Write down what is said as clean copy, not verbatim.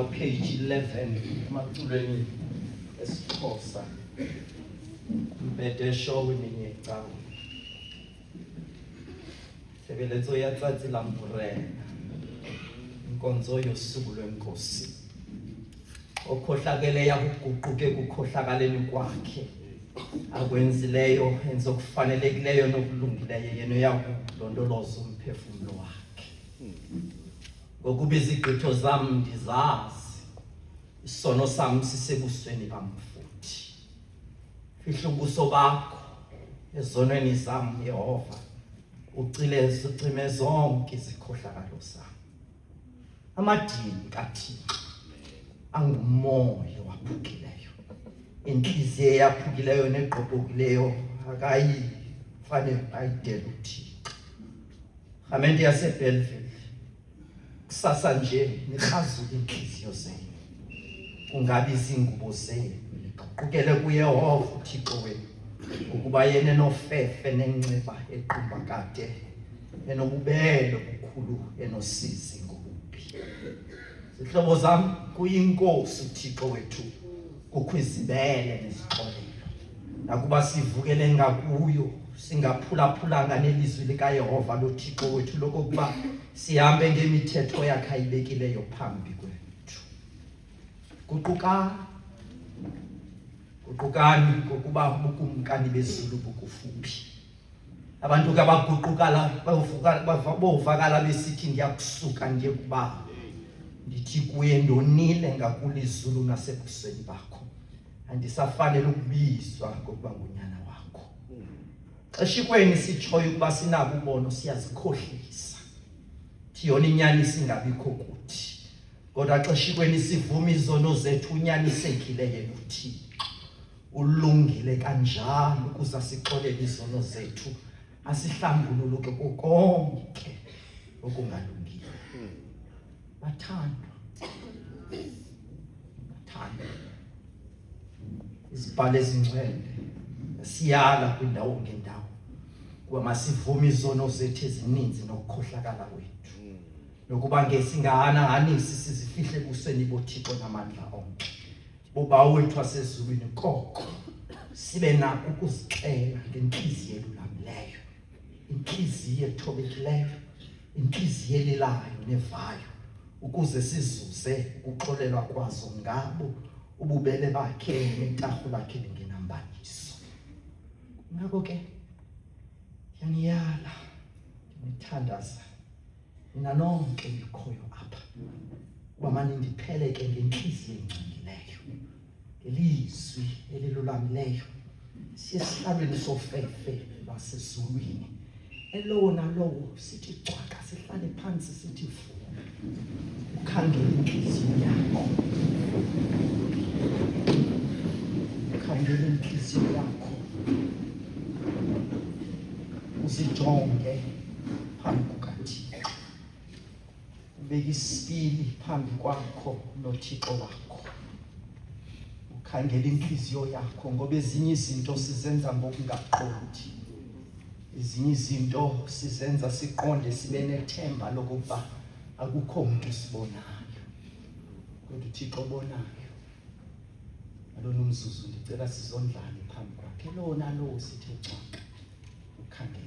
Page 11 emaculweni esiXhosa mbedesho winyecawu sebeletso ya tsatsi la Mphurena inkonzo yosuku lwenkosi okhohlakele yakuguquke kukhohlakaleni kwakhe akwenzileyo enzo kufanelekileyo nokulungileyo yena yakulondoloza umphefumulo wakhe ngokuba izigqitho zami ndizazi isono sami sisebusweni bamfuthi fihla ubuso bakho ezonweni zami Yehova ucime zonke izikhohlakalo zami amadini kaThixo angumoya waphukileyo inhliziyo yaphukileyo negqobhokileyo akayifane ayidele uThixo Hamente yaseBellville kusasa nje nikhazula inhliziyo zenu kungabi izingubo zenu niqhubekele kuYehova uThixo wenu ukuba yena enofefe nenxiba eqhumba kade enobubele obukhulu enosizi ngobubi zihlobo zami kuyinkosi uThixo wethu kukhwizibele nezixolelo nakuba sivukele ngakuyo singaphulaphulanga nelizwi likaYehova loThixo wethu lokuba sihambe ngemithetho yakhe ayibekileyo phambi kwethu guqukani ngokuba ubukumkani bezulu bukufuphi abantu ke abaguqukala bavakala besithi ndiyakusuka ndiye kuba ndithi kuye ndonile ngakulizulu nasebusweni bakho andisafanele ukubizwa ngokuba ngunyana wakho xeshikweni sitshoyo ukuba sinabo ubono siyazikhohlisa thiyona inyani singabikho kuthi kodwa xeshikweni sivuma izono zethu unyanisekile yena uThixo ulungile kanjalo ukuze sixolele izono zethu asihlambululuke konke okungalungile bathandwa izibhalo ezingcwele siyala kwindawo ngendawo kuba masivume izono zethu ezininzi nokukhohlakala kwethu nokuba ngesingahananisi sizifihle ebusweni boThixo namandla onke bobawo wethu wasezulwini koko sibe nako ukuzixela ngenhliziyo elulamileyo inhliziyo ethobekileyo inhliziyo elilayo nevayo ukuze sizuze ukuxolelwa kwazo ngabo ububele bakhe nentaho lakhe lingenambaniso ngako ke yaniyala ngithandaza mina nonke likhoyo apha kuba manje ndipheleke ngenhliziyo engcinileyo ngelizwi elilulamileyo siyesihlalweni sofefe lwasezulwini elona lowo sithi cwaka sihlale phansi sithi fu ukhangele inhliziyo yakho ukhangele inhliziyo yakho uzijonge phambi kukaThixo ubeke isipili phambi kwakho noThixo wakho ukhangele inhliziyo yakho ngoba ezinye izinto sizenza ngokungaqondi ezinye izinto sizenza siqonde sibe nethemba lokuba akukho umuntu sibonayo kodwa uThixo obonayo alona umzuzu ndicela sizondlane phambi kwakhe lona lo sithe cwaka ukhangele